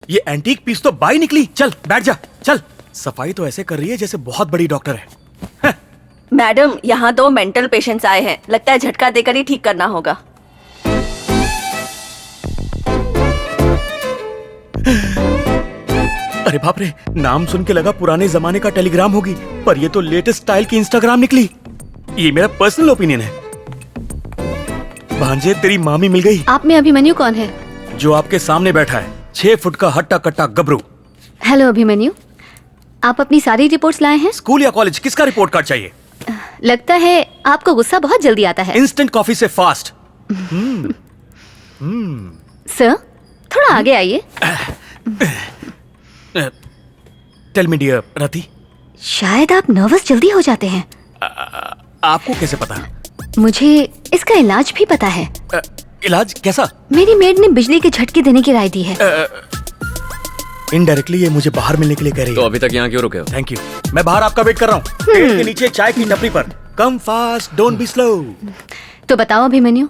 ये antique piece तो by निकली। चल बैठ जा, चल। सफाई तो ऐसे कर रही है जैसे बहुत बड़ी डॉक्टर है। मैडम, यहाँ 2 मेंटल पेशेंट्स आए हैं, लगता है झटका देकर ही ठीक करना होगा। अरे बाप रे, नाम सुन के लगा पुराने जमाने का टेलीग्राम होगी, पर ये तो लेटेस्ट स्टाइल की इंस्टाग्राम निकली। ये मेरा पर्सनल ओपिनियन है। भांजे, तेरी मामी मिल गई। आप में अभिमन्यु कौन है? जो आपके सामने बैठा है, 6 फुट का हट्टा कट्टा गबरू। हेलो अभिमन्यु, आप अपनी सारी रिपोर्ट्स लाए हैं? स्कूल या कॉलेज, किसका रिपोर्ट कार्ड चाहिए? लगता है आपको गुस्सा बहुत जल्दी आता है। इंस्टेंट कॉफी से फास्ट। सर, थोड़ा आगे आइए। टेल मी डियर रति, शायद आप नर्वस जल्दी हो जाते हैं। आपको कैसे पता? मुझे इसका इलाज भी पता है। इलाज कैसा? मेरी मेड ने बिजली के झटके देने की राय दी है। इनडायरेक्टली ये मुझे बाहर मिलने के लिए कह रही है। तो अभी तक यहाँ क्यों रुके हो? थैंक यू, मैं बाहर आपका वेट कर रहा हूँ, पेड़ के नीचे चाय की टपरी पर। Come fast, don't be slow. तो बताओ अभिमन्यु,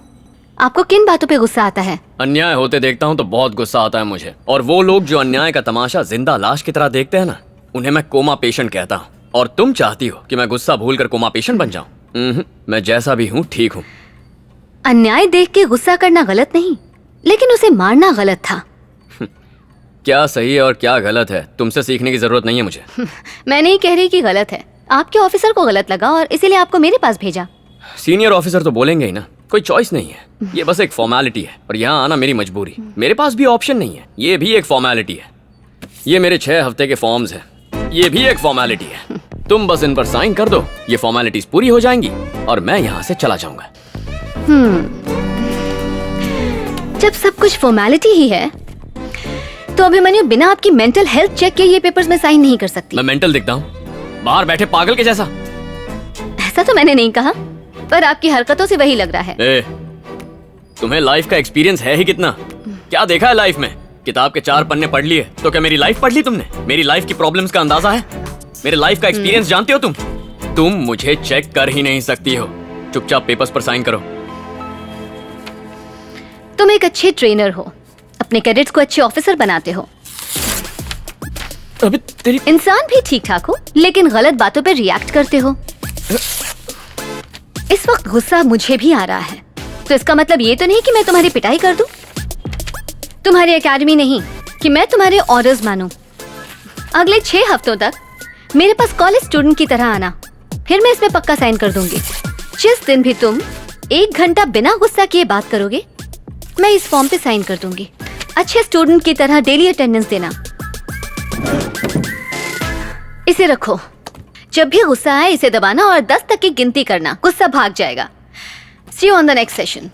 आपको किन बातों पे गुस्सा आता है? अन्याय होते देखता हूँ तो बहुत गुस्सा आता है मुझे। और वो लोग जो अन्याय का तमाशा जिंदा लाश की तरह देखते हैं ना, उन्हें मैं कोमा पेशेंट कहता हूँ। और तुम चाहती हो कि मैं गुस्सा भूलकर कोमा पेशेंट बन जाऊँ? मैं जैसा भी हूँ ठीक हूँ। अन्याय देख के गुस्सा करना गलत नहीं, लेकिन उसे मारना गलत था। क्या सही है और क्या गलत है, तुमसे सीखने की जरूरत नहीं है मुझे। मैं नहीं कह रही कि गलत है, आपके ऑफिसर को गलत लगा और इसीलिए आपको मेरे पास भेजा। सीनियर ऑफिसर तो बोलेंगे ही ना, कोई चॉइस नहीं है, ये बस एक फॉर्मेलिटी है। और यहाँ आना मेरी मजबूरी, मेरे पास भी ऑप्शन नहीं है, ये भी एक फॉर्मेलिटी है। ये मेरे 6 हफ्ते के फॉर्म्स हैं, ये भी एक फॉर्मेलिटी है। तुम बस इन पर साइन कर दो, ये फॉर्मेलिटीज पूरी हो जाएंगी और मैं यहाँ से चला जाऊंगा। जब सब कुछ फॉर्मेलिटी ही है, तो अभिमन्यु बिना आपकी मेंटल हेल्थ चेक के ये पेपर्स में साइन नहीं कर सकती। मैं मेंटल दिखता हूँ बाहर बैठे पागल के जैसा? ऐसा तो मैंने नहीं कहा, पर आपकी हरकतों से वही लग रहा है। तुम्हें लाइफ का एक्सपीरियंस है ही कितना? क्या देखा है लाइफ में? किताब के 4 पन्ने पढ़ लिए तो क्या मेरी लाइफ पढ़ ली तुमने? मेरी लाइफ की प्रॉब्लम्स का अंदाजा है? मेरे लाइफ का एक्सपीरियंस जानते हो तुम? तुम मुझे चेक कर ही नहीं सकती हो। चुपचाप पेपर्स पर साइन करो। तुम एक अच्छे ट्रेनर हो, अपने कैडेट्स को अच्छे ऑफिसर बनाते हो। अबे तेरी इंसान भी ठीक ठाक हो, लेकिन गलत बातों पे रिएक्ट करते हो। इस वक्त गुस्सा मुझे भी आ रहा है, तो इसका मतलब ये तो नहीं कि मैं तुम्हारी पिटाई कर दूं। तुम्हारी एकेडमी नहीं कि मैं तुम्हारे ऑर्डर्स मानूं। अगले 6 हफ्तों तक मेरे पास कॉलेज स्टूडेंट की तरह आना, फिर मैं इसमें पक्का साइन कर दूंगी। जिस दिन भी तुम 1 घंटा बिना गुस्सा किए बात करोगे, मैं इस फॉर्म पे साइन कर दूंगी। अच्छे स्टूडेंट की तरह डेली अटेंडेंस देना। इसे रखो, जब भी गुस्सा आए इसे दबाना और 10 तक की गिनती करना, गुस्सा भाग जाएगा। See you on the next session.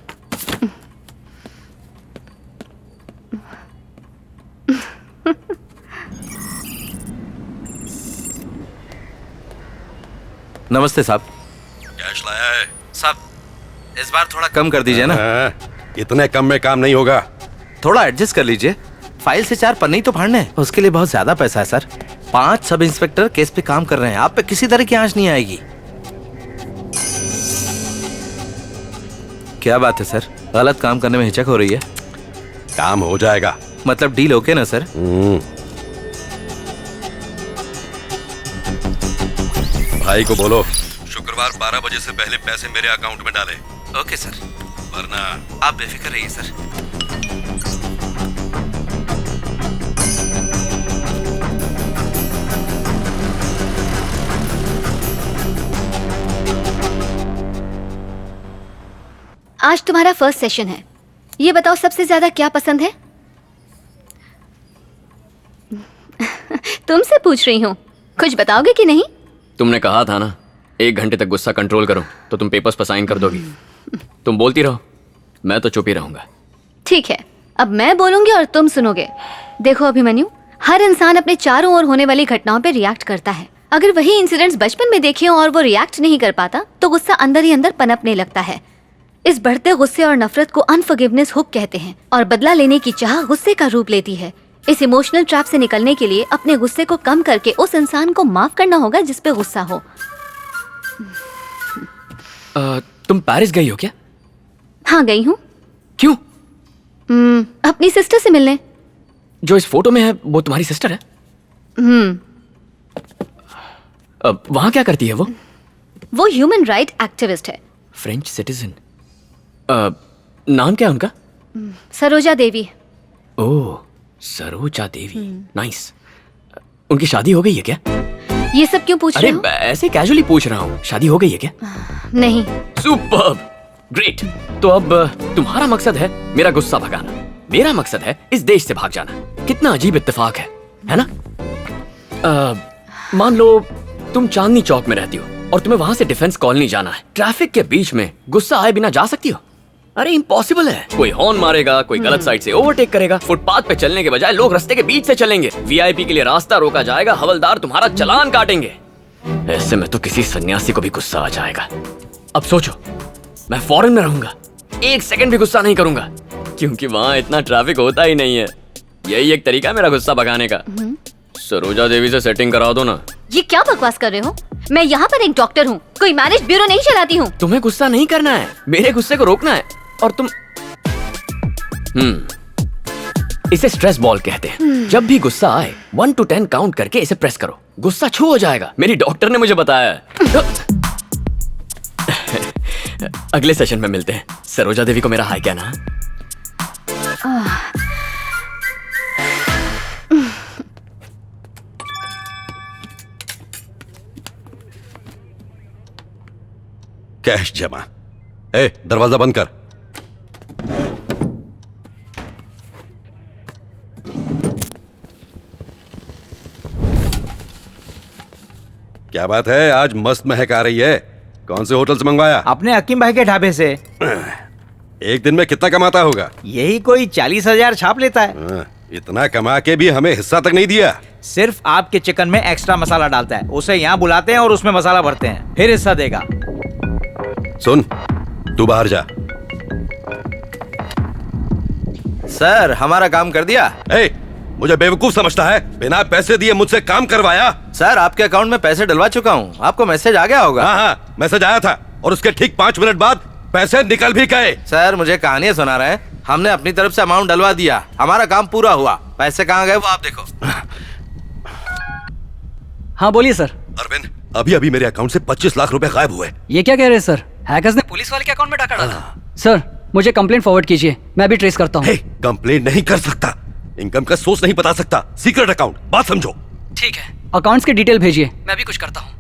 नमस्ते साहब। कैश लाया है? साहब, इस बार थोड़ा कम कर दीजिए ना। इतने कम में काम नहीं होगा। थोड़ा एडजस्ट कर लीजिए। फाइल से 4 पन्ने ही तो फाड़ने हैं, उसके लिए बहुत ज्यादा पैसा है सर। 5 सब इंस्पेक्टर केस पे काम कर रहे हैं, आप पे किसी तरह की आंच नहीं आएगी। क्या बात है सर, गलत काम करने में हिचक हो रही है? काम हो जाएगा। मतलब डील ओके ना सर? भाई को बोलो शुक्रवार 12 बजे से पहले पैसे मेरे अकाउंट में डाले। Okay sir. वरना आप बेफिक्र रहिए सर। आज तुम्हारा फर्स्ट सेशन है, ये बताओ सबसे ज्यादा क्या पसंद है? तुमसे पूछ रही हूँ, कुछ बताओगे कि नहीं? तुमने कहा था ना 1 घंटे तक गुस्सा कंट्रोल करो, तो तुम पेपर्स पर साइन कर दोगी। तुम बोलती रहो, मैं तो चुप ही रहूंगा। ठीक है, अब मैं बोलूंगी और तुम सुनोगे। देखो अभिमन्यु, हर इंसान अपने चारों ओर होने वाली घटनाओं पे रिएक्ट करता है। अगर वही इंसिडेंट्स बचपन में देखे और वो रिएक्ट नहीं कर पाता, तो गुस्सा अंदर ही अंदर पनपने लगता है। इस बढ़ते गुस्से और नफरत को अनफॉरगिवनेस हुक कहते हैं, और बदला लेने की चाह गुस्से का रूप लेती है। इस इमोशनल ट्रैप से निकलने के लिए अपने गुस्से को कम करके उस इंसान को माफ करना होगा जिस पे गुस्सा हो। तुम पेरिस गई हो क्या? हाँ, गई हूँ। क्यों? अपनी सिस्टर से मिलने। जो इस फोटो में है वो तुम्हारी सिस्टर है? अब वहां क्या करती है वो? वो ह्यूमन राइट एक्टिविस्ट है। French citizen. नाम क्या है उनका? सरोजा देवी। ओह, सरोजा देवी। नाइस। उनकी शादी हो गई है क्या? ये सब क्यों पूछ अरे रहे हो? ऐसे कैजुअली पूछ रहा हूँ, शादी हो गई है क्या? नहीं। Superb, great. तो अब तुम्हारा मकसद है मेरा गुस्सा भगाना, मेरा मकसद है इस देश से भाग जाना। कितना अजीब इत्तेफाक है ना? मान लो तुम चांदनी चौक में रहती हो और तुम्हें वहां से डिफेंस कॉलोनी जाना है। ट्रैफिक के बीच में गुस्सा आए बिना जा सकती हो? अरे इम्पॉसिबल है। कोई हॉर्न मारेगा, कोई गलत साइड से ओवरटेक करेगा, फुटपाथ पे चलने के बजाय लोग रास्ते के बीच से चलेंगे, वीआईपी के लिए रास्ता रोका जाएगा, हवलदार तुम्हारा चालान काटेंगे। ऐसे में तो किसी सन्यासी को भी गुस्सा आ जाएगा। अब सोचो, मैं फॉरेन में रहूंगा, एक सेकंड भी गुस्सा नहीं करूंगा, क्योंकि वहां इतना ट्रैफिक होता ही नहीं है। यही एक तरीका है मेरा गुस्सा भगाने का। सरोजा देवी से सेटिंग करा दो ना। ये क्या बकवास कर रहे हो? मैं यहाँ पर एक डॉक्टर हूँ, कोई मैरिज ब्यूरो नहीं चलाती हूँ। तुम्हें गुस्सा नहीं करना है, मेरे गुस्से को रोकना है। और तुम इसे स्ट्रेस बॉल कहते हैं। जब भी गुस्सा आए 1 to 10 काउंट करके इसे प्रेस करो, गुस्सा छू हो जाएगा। मेरी डॉक्टर ने मुझे बताया है। अगले सेशन में मिलते हैं। सरोजा देवी को मेरा हाय कहना। कैश जमा। ए, दरवाजा बंद कर। क्या बात है, आज मस्त महक आ रही है। कौन से होटल से मंगवाया? अपने हकीम भाई के ढाबे से। एक दिन में कितना कमाता होगा? यही कोई 40,000 छाप लेता है। इतना कमा के भी हमें हिस्सा तक नहीं दिया। सिर्फ आपके चिकन में एक्स्ट्रा मसाला डालता है, उसे यहाँ बुलाते हैं और उसमें मसाला भरते हैं, फिर हिस्सा देगा। सुन, तू बाहर जा। सर हमारा काम कर दिया। ए, मुझे बेवकूफ समझता है? बिना पैसे दिए मुझसे काम करवाया? सर आपके अकाउंट में पैसे डलवा चुका हूँ, आपको मैसेज आ गया होगा। हाँ हाँ, मैसेज आया था और उसके ठीक 5 मिनट बाद पैसे निकल भी गए। सर मुझे कहानियां सुना रहे हैं। हमने अपनी तरफ से अमाउंट डलवा दिया, हमारा काम पूरा हुआ। पैसे कहाँ गए वो आप देखो। हाँ बोलिए सर। अरविंद, अभी अभी मेरे अकाउंट से 25 लाख रुपए गायब हुए। ये क्या कह रहे हैं सर? हैकर्स ने पुलिस वाले के अकाउंट में डाका डाला। सर मुझे कंप्लेंट फॉरवर्ड कीजिए, मैं अभी ट्रेस करता हूँ। कंप्लेंट नहीं कर सकता, इनकम का सोर्स नहीं बता सकता, सीक्रेट अकाउंट, बात समझो। ठीक है, अकाउंट्स के डिटेल भेजिए, मैं अभी कुछ करता हूँ।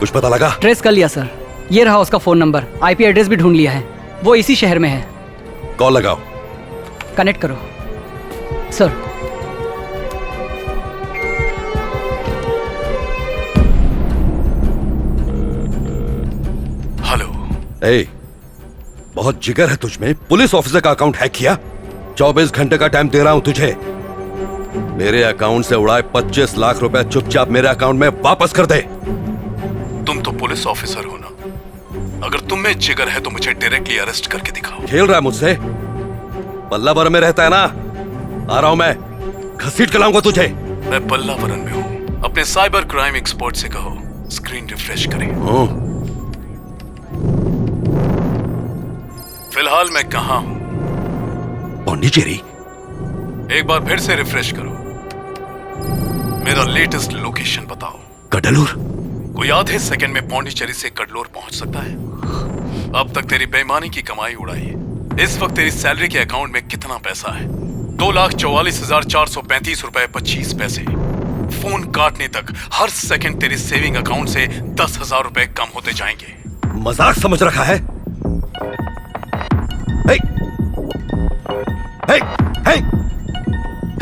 कुछ पता लगा? ट्रेस कर लिया सर, ये रहा उसका फोन नंबर, आईपी एड्रेस भी ढूंढ लिया है, वो इसी शहर में है। कॉल लगाओ। कनेक्ट करो सर। हेलो। ए, बहुत जिगर है तुझमें, पुलिस ऑफिसर का अकाउंट हैक किया। 24 घंटे का टाइम दे रहा हूं तुझे। मेरे अकाउंट से उड़ाए 25 लाख रुपए चुपचाप मेरे अकाउंट में वापस कर दे। तुम तो पुलिस ऑफिसर हो ना, अगर तुम में जिगर है तो मुझे डायरेक्टली अरेस्ट करके दिखाओ। खेल रहा है मुझसे? पल्लावरम में रहता है ना? आ रहा हूं मैं, घसीट के लाऊंगा तुझे। मैं पल्लावरम में हूँ, अपने साइबर क्राइम एक्सपर्ट से कहो स्क्रीन रिफ्रेश करें। फिलहाल मैं कहाँ हूँ? पौंडीचेरी। एक बार फिर से रिफ्रेश करो, मेरा लेटेस्ट लोकेशन बताओ। कडलूर। कोई आधे सेकंड में पौंडीचेरी से कडलोर पहुंच सकता है? अब तक तेरी बेईमानी की कमाई उड़ाई है। इस वक्त तेरी सैलरी के अकाउंट में कितना पैसा है? 2,44,435 रुपए 25 पैसे। फोन काटने तक हर सेकंड तेरी सेविंग अकाउंट से 10,000 रुपए कम होते जाएंगे। मजाक समझ रखा है? हे, हे, हे,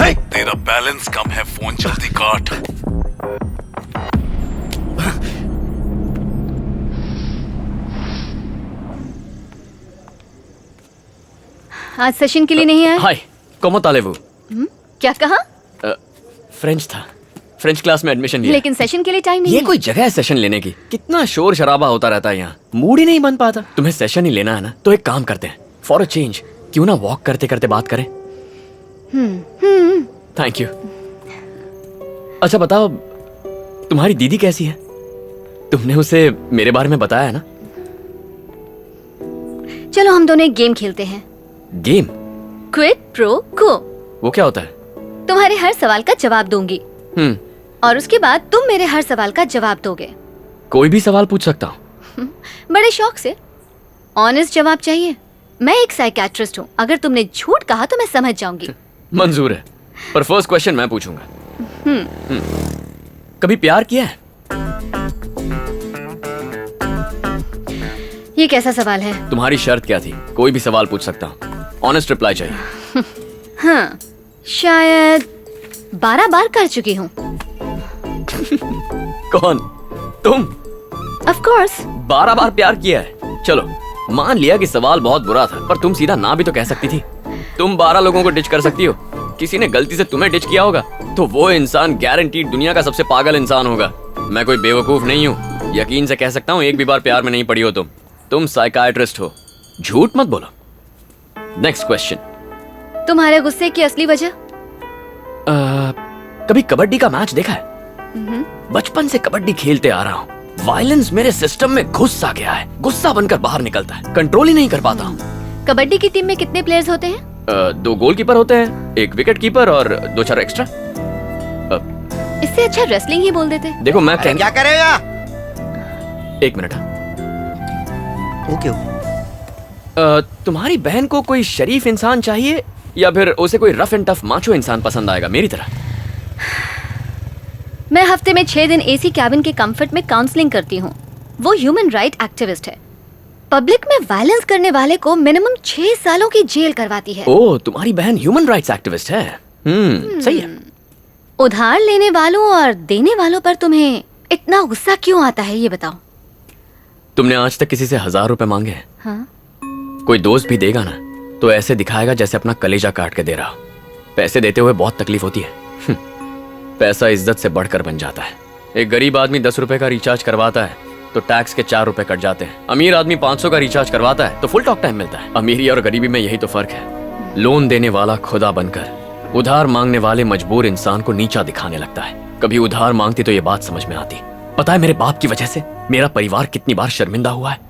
हे। तेरा बैलेंस कम है, फोन जल्दी काट। आज सेशन के लिए नहीं आया? हाय, कोमो तालेवू। क्या कहा? फ्रेंच था, फ्रेंच क्लास में एडमिशन लिया। लेकिन सेशन के लिए टाइम नहीं ये है। कोई जगह है सेशन लेने की? कितना शोर शराबा होता रहता है यहाँ, मूड ही नहीं बन पाता। तुम्हें सेशन ही लेना है ना, तो एक काम करते हैं, फॉर अ चेंज क्यों ना वॉक करते करते बात करें। Thank you. अच्छा बताओ, तुम्हारी दीदी कैसी है? तुमने उसे मेरे बारे में बताया है ना? चलो हम दोनों एक गेम खेलते हैं। गेम? क्विड प्रो को। वो क्या होता है? तुम्हारे हर सवाल का जवाब दूंगी और उसके बाद तुम मेरे हर सवाल का जवाब दोगे। कोई भी सवाल पूछ सकता हूँ? बड़े शौक से। ऑनेस्ट जवाब चाहिए। मैं एक साइकियाट्रिस्ट हूँ, अगर तुमने झूठ कहा तो मैं समझ जाऊंगी। मंजूर है, पर फर्स्ट क्वेश्चन मैं पूछूंगा। कभी प्यार किया है? ये कैसा सवाल है? तुम्हारी शर्त क्या थी? कोई भी सवाल पूछ सकता हूँ, ऑनेस्ट रिप्लाई चाहिए। हाँ, शायद 12 बार कर चुकी हूँ। कौन? तुम? Of course. 12 बार प्यार किया है? चलो मान लिया कि सवाल बहुत बुरा था, पर तुम सीधा ना भी तो कह सकती थी। तुम 12 लोगों को डिच कर सकती हो। किसी ने गलती से तुम्हें डिच किया होगा तो वो इंसान गारंटीड दुनिया का सबसे पागल इंसान होगा। मैं कोई बेवकूफ नहीं हूँ, यकीन से कह सकता हूँ एक भी बार प्यार में नहीं पड़ी हो तुम साइकाइट्रिस्ट हो, झूठ मत बोलो। Next question. तुम्हारे गुस्से की असली वजह? कभी कबड्डी का मैच देखा है? बचपन से कबड्डी खेलते आ रहा हूँ। वायलेंस मेरे सिस्टम में घुस सा गया है, गुस्सा बनकर बाहर निकलता है, कंट्रोल ही नहीं कर पाता हूँ। कबड्डी की टीम में कितने प्लेयर्स होते हैं? 2 गोलकीपर होते हैं, 1 विकेट कीपर और 2-4 एक्स्ट्रा। इससे अच्छा रेसलिंग ही बोल देते। देखो मैं क्या करेगा? 1 मिनट। ओके। तुम्हारी बहन को कोई शरीफ इंसान चाहिए या फिर उसे कोई रफ एंड टफ माचो इंसान पसंद आएगा मेरी तरह? मैं हफ्ते में 6 दिन एसी कैबिन के कंफर्ट में काउंसलिंग करती हूँ। वो ह्यूमन राइट एक्टिविस्ट है। पब्लिक में वायलेंस करने वाले को मिनिमम 6 सालों की जेल करवाती है। ओह, तुम्हारी बहन ह्यूमन राइट्स एक्टिविस्ट है। सही है। उधार लेने वालों और देने वालों पर तुम्हें इतना गुस्सा क्यों आता है, ये बताओ। तुमने आज तक किसी से 1000 रुपए मांगे हैं? हाँ? कोई दोस्त भी देगा ना तो ऐसे दिखाएगा जैसे अपना कलेजा काट के दे रहा हो। पैसे देते हुए बहुत तकलीफ होती है। पैसा इज्जत से बढ़कर बन जाता है। एक गरीब आदमी 10 रुपए का रिचार्ज करवाता है तो टैक्स के 4 रुपए कट जाते हैं। अमीर आदमी 500 का रिचार्ज करवाता है तो फुल टॉक टाइम मिलता है। अमीरी और गरीबी में यही तो फर्क है। लोन देने वाला खुदा बनकर उधार मांगने वाले मजबूर इंसान को नीचा दिखाने लगता है। कभी उधार मांगती तो ये बात समझ में आती। पता है मेरे बाप की वजह से मेरा परिवार कितनी बार शर्मिंदा हुआ है।